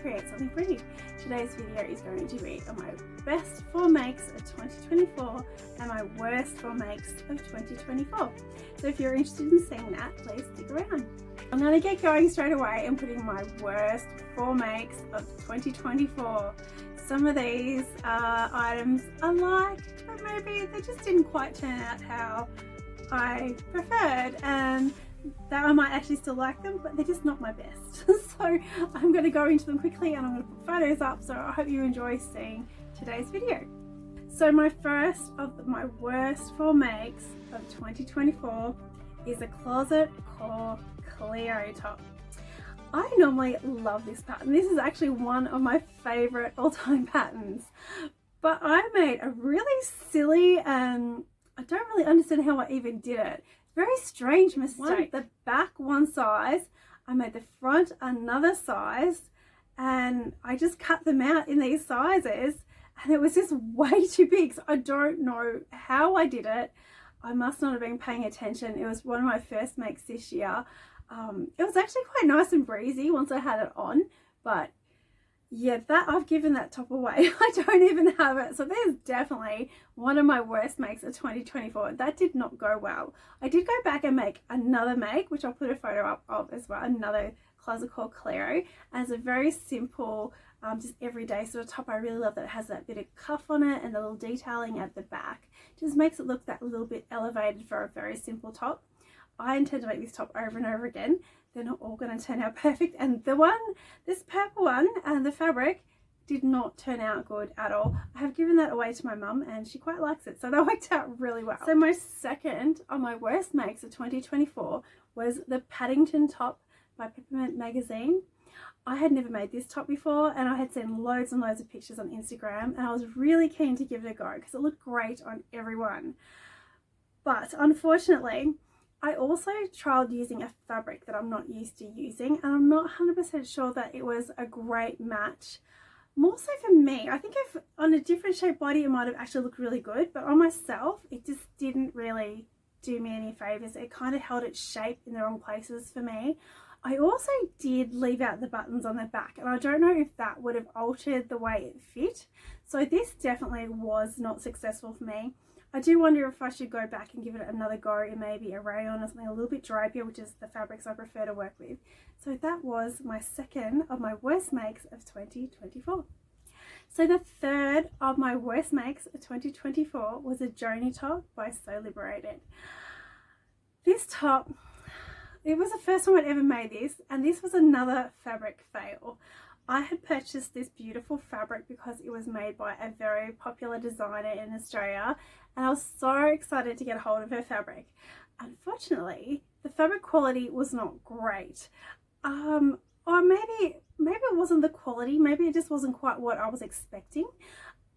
create something pretty. Today's video is going to be on my best 4 makes of 2024 and my worst 4 makes of 2024. So if you're interested in seeing that, please stick around. I'm going to get going straight away and putting my worst 4 makes of 2024. Some of these items I like, but maybe they just didn't quite turn out how I preferred, and that I might actually still like them, but they're just not my best. So I'm going to go into them quickly and I'm going to put photos up, so I hope you enjoy seeing today's video. So my first of my worst 4 makes of 2024 is a Closet Core Cleo top. I normally love this pattern. This is actually one of my favorite all-time patterns, but I made a really silly and I don't really understand how I even did it. Very strange mistake. The back one size, I made the front another size, and I just cut them out in these sizes, and it was just way too big. So I don't know how I did it. I must not have been paying attention. It was one of my first makes this year. It was actually quite nice and breezy once I had it on, but yeah, that I've given that top away. I don't even have it. So there's definitely one of my worst makes of 2024. That did not go well. I did go back and make another make, which I'll put a photo up of as well, another Closet Core Cleo, and it's a very simple, just everyday sort of top. I really love that it has that bit of cuff on it and the little detailing at the back. Just makes it look that little bit elevated for a very simple top. I intend to make this top over and over again. They're not all going to turn out perfect, and this purple one and the fabric did not turn out good at all. I have given that away to my mum and she quite likes it, so that worked out really well. So my second of my worst makes of 2024 was the Paddington top by Peppermint Magazine. I had never made this top before, and I had seen loads and loads of pictures on Instagram, and I was really keen to give it a go because it looked great on everyone. But unfortunately, I also tried using a fabric that I'm not used to using, and I'm not 100% sure that it was a great match. More so for me. I think if on a different shaped body it might have actually looked really good, but on myself it just didn't really do me any favours. It kind of held its shape in the wrong places for me. I also did leave out the buttons on the back, and I don't know if that would have altered the way it fit. So this definitely was not successful for me. I do wonder if I should go back and give it another go in maybe a rayon or something a little bit drapier, which is the fabrics I prefer to work with. So that was my second of my worst makes of 2024. So the third of my worst makes of 2024 was a Joni top by So Liberated. This top, it was the first time I'd ever made this, and this was another fabric fail. I had purchased this beautiful fabric because it was made by a very popular designer in Australia, and I was so excited to get a hold of her fabric. Unfortunately, the fabric quality was not great. Or maybe it wasn't the quality, maybe it just wasn't quite what I was expecting.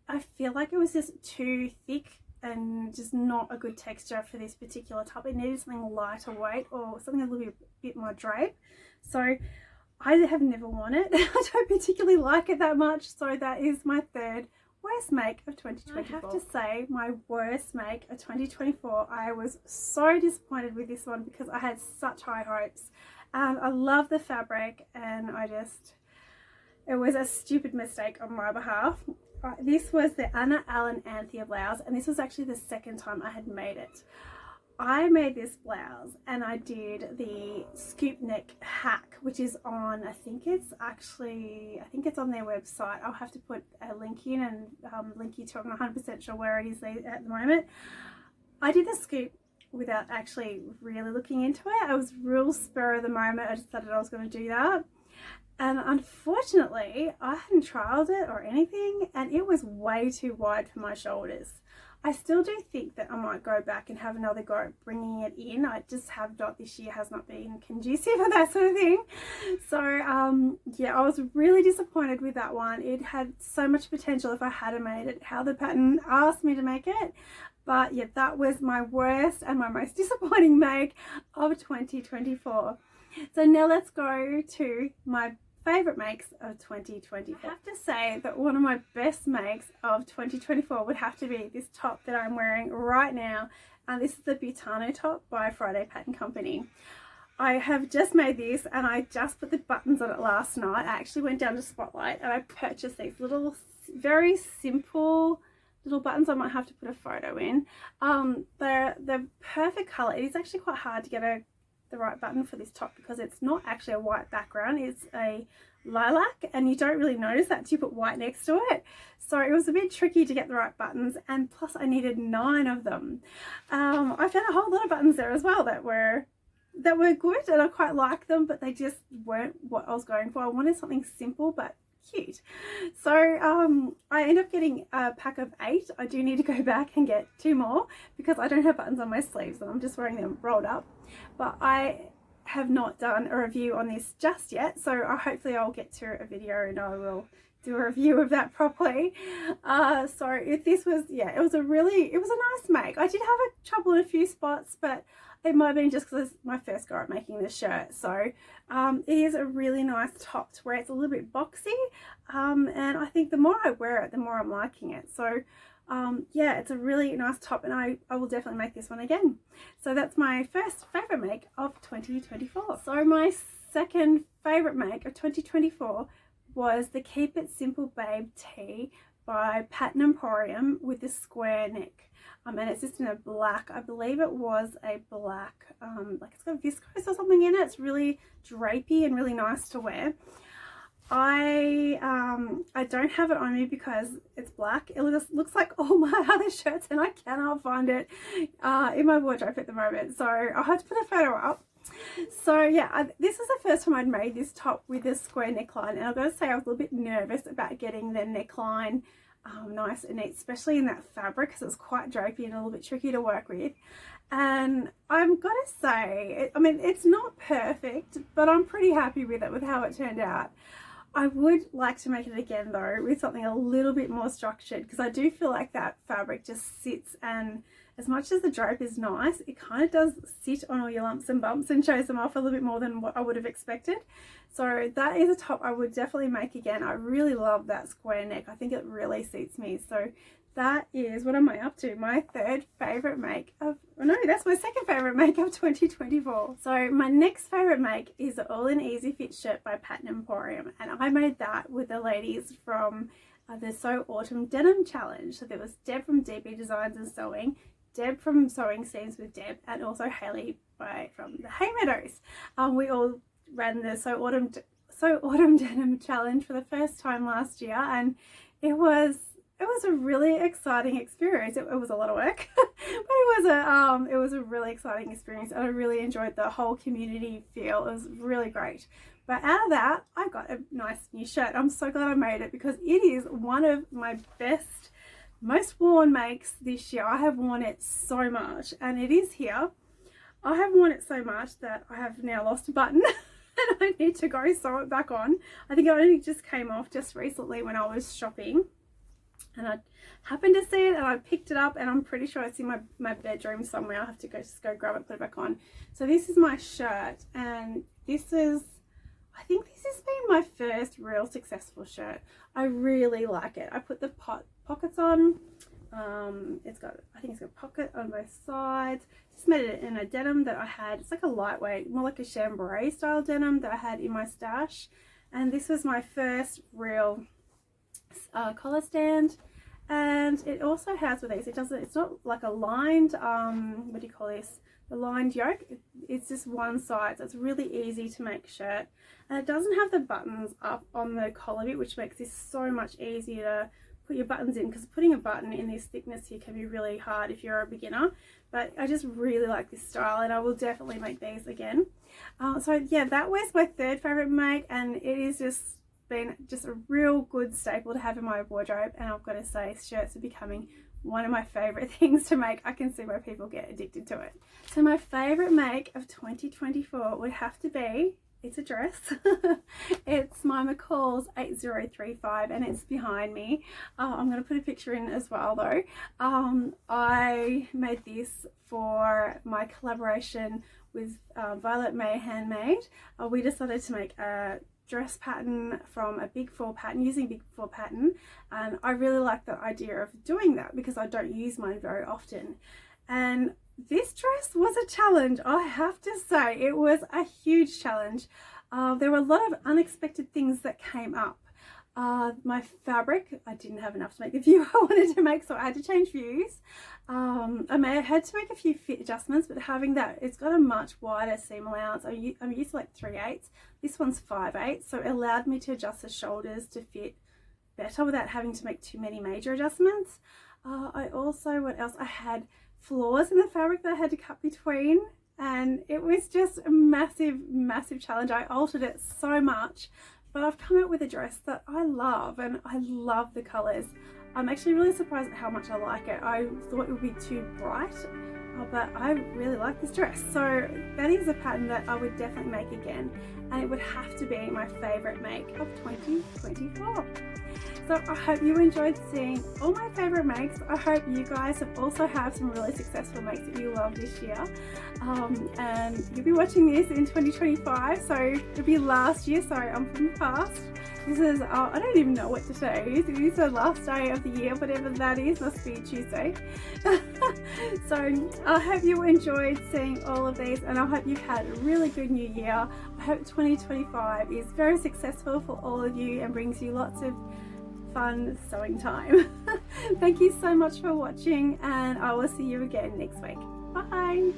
I feel like it was just too thick and just not a good texture for this particular top. It needed something lighter weight or something a little bit more drape. So I have never worn it. I don't particularly like it that much, so that is my third worst make of 2024. I have to say, my worst make of 2024, I was so disappointed with this one because I had such high hopes. I love the fabric, and it was a stupid mistake on my behalf. This was the Anna Allen Anthea blouse, and this was actually the second time I had made it. I made this blouse and I did the scoop neck hack, which is on, I think it's on their website. I'll have to put a link in and link you to it. I'm not 100% sure where it is at the moment. I did the scoop without actually really looking into it. I was real spur of the moment. I decided I was going to do that. And unfortunately, I hadn't trialed it or anything, and it was way too wide for my shoulders. I still do think that I might go back and have another go at bringing it in. I just have not, this year has not been conducive for that sort of thing. So yeah, I was really disappointed with that one. It had so much potential if I had made it how the pattern asked me to make it. But yeah, that was my worst and my most disappointing make of 2024. So now let's go to my favourite makes of 2024. I have to say that one of my best makes of 2024 would have to be this top that I'm wearing right now, and this is the Butano top by Friday Pattern Company. I have just made this and I just put the buttons on it last night. I actually went down to Spotlight and I purchased these little, very simple little buttons. I might have to put a photo in. They're the perfect color. It is actually quite hard to get the right button for this top because it's not actually a white background, it's a lilac, and you don't really notice that till you put white next to it. So it was a bit tricky to get the right buttons, and plus I needed 9 of them. I found a whole lot of buttons there as well that were good and I quite liked them, but they just weren't what I was going for. I wanted something simple but cute. So I ended up getting a pack of 8. I do need to go back and get 2 more because I don't have buttons on my sleeves and I'm just wearing them rolled up. But I have not done a review on this just yet, so hopefully I'll get to a video and I will do a review of that properly. So if this was, yeah, it was a nice make. I did have trouble in a few spots, but it might have been just because it's my first go at making this shirt. So it is a really nice top to wear. It's a little bit boxy, and I think the more I wear it, the more I'm liking it. So yeah, it's a really nice top, and I will definitely make this one again. So that's my first favorite make of 2024. So my second favorite make of 2024 was the Keep It Simple Babe tee by Pattern Emporium with the square neck. And it's just in a black, I believe it was a black, like it's got viscose or something in it. It's really drapey and really nice to wear. I don't have it on me because it's black. It looks like all my other shirts and I cannot find it in my wardrobe at the moment. So I'll have to put a photo up. So yeah, this is the first time I'd made this top with a square neckline, and I've got to say I was a little bit nervous about getting the neckline nice and neat, especially in that fabric because it's quite drapey and a little bit tricky to work with. And I'm gonna say, I mean, it's not perfect, but I'm pretty happy with it, with how it turned out. I would like to make it again though with something a little bit more structured, because I do feel like that fabric just sits, and as much as the drape is nice, it kind of does sit on all your lumps and bumps and shows them off a little bit more than what I would have expected. So that is a top I would definitely make again. I really love that square neck. I think it really suits me. So that is, what am I up to? My third favorite make of, oh no, that's my second favorite make of 2024. So my next favorite make is the All in Easy Fit shirt by Pattern Emporium, and I made that with the ladies from the Sew Autumn Denim Challenge. So there was Deb from DB Designs and Sewing, Deb from Sewing Scenes with Deb, and also Hayley from the Hay Meadows. We all ran the Sew Autumn Denim Challenge for the first time last year, and it was a really exciting experience. It was a lot of work, but it was a really exciting experience, and I really enjoyed the whole community feel. It was really great. But out of that, I got a nice new shirt. I'm so glad I made it because it is one of my best, most worn makes this year. I have worn it so much, and it is here. I have worn it so much that I have now lost a button and I need to go sew it back on. I think it only just came off just recently when I was shopping, and I happened to see it and I picked it up, and I'm pretty sure it's in my bedroom somewhere. I'll have to just go grab it, put it back on. So this is my shirt, and I think this has been my first real successful shirt. I really like it. I put the pockets on. I think it's got a pocket on both sides. Just made it in a denim that I had. It's like a lightweight, more like a chambray style denim that I had in my stash. And this was my first real collar stand. And it also has with these, it's not like a lined, what do you call this? The lined yoke. It's just one side, so it's really easy to make shirt. And it doesn't have the buttons up on the collar bit, which makes this so much easier to put your buttons in, because putting a button in this thickness here can be really hard if you're a beginner. But I just really like this style, and I will definitely make these again. So yeah, that was my third favorite make, and it is just been just a real good staple to have in my wardrobe. And I've got to say, shirts are becoming one of my favorite things to make. I can see why people get addicted to it. So my favorite make of 2024 would have to be, it's a dress. It's my McCall's 8035, and it's behind me. I'm going to put a picture in as well though. I made this for my collaboration with Violet May Handmade. We decided to make a dress pattern from a Big 4 pattern, using Big 4 pattern, and I really like the idea of doing that because I don't use mine very often. And this dress was a challenge, I have to say. It was a huge challenge. There were a lot of unexpected things that came up. My fabric, I didn't have enough to make the view I wanted to make, so I had to change views. I had to make a few fit adjustments, but having that, it's got a much wider seam allowance. I'm used to like 3/8. This one's 5/8, so it allowed me to adjust the shoulders to fit better without having to make too many major adjustments. What else? I had flaws in the fabric that I had to cut between, and it was just a massive challenge. I altered it so much, but I've come up with a dress that I love, and I love the colors. I'm actually really surprised at how much I like it. I thought it would be too bright, but I really like this dress. So that is a pattern that I would definitely make again, and it would have to be my favorite make of 2024. So I hope you enjoyed seeing all my favorite makes. I hope you guys have also had some really successful makes that you love this year. And you'll be watching this in 2025, so it'll be last year. Sorry, I'm from the past. This is, I don't even know what to say. It is the last day of the year, whatever that is, must be Tuesday. So I hope you enjoyed seeing all of these, and I hope you've had a really good new year. I hope 2025 is very successful for all of you and brings you lots of fun sewing time. Thank you so much for watching, and I will see you again next week. Bye.